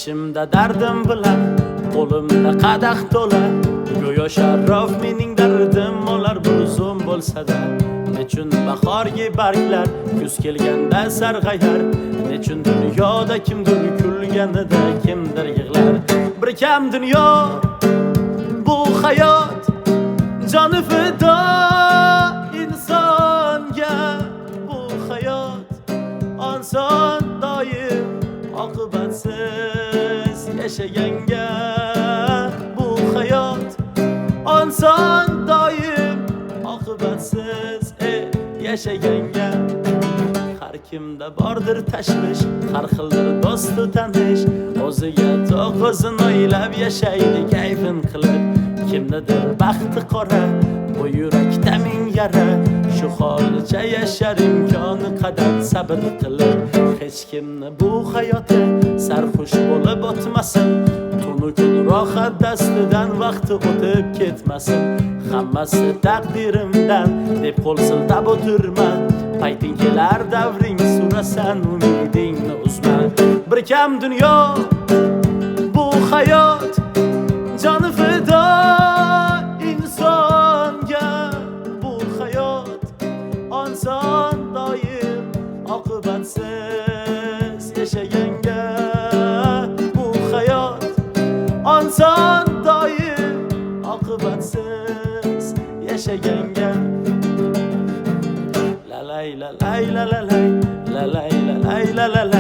ichimda dardim bilan qo'limda qadah to'la go'yo sharrof mening dardim olar bir zum bo'lsa-da nechun bahorgi barglar kuz kelganda sarg'ayar nechun dunyoda kimdir kulganida kimdir yig'lar bir kam dunyo bu hayot joni fido insonga bu hayot oson doim oqibatsiz yashaganga bu hayot oson doim oqibatsiz yashaganga har kimda bordir tashvish har xildir do'stu tanish o'ziga to'q o'zini o'ylab yashaydi kayfin qilib kimdadir baxti qora bu yurakda ming yara shu holicha yashar imkoni qadar sabr qilib hech kimni bu hayoti sarxush bo'lib o'tmasin tunu kun rohat dastidan vaqti o'tib ketmasin hammasi taqdirimdan deb qo'l siltab o'tirma payting kelar davring surasan umidingni uzma bir kam dunyo bu hayot joni fido insonga bu hayot oson doim oqibatsiz yashaganga bu hayot oson doim oqibatsiz yashaganga la lay la lay la la lay la lay la lay la la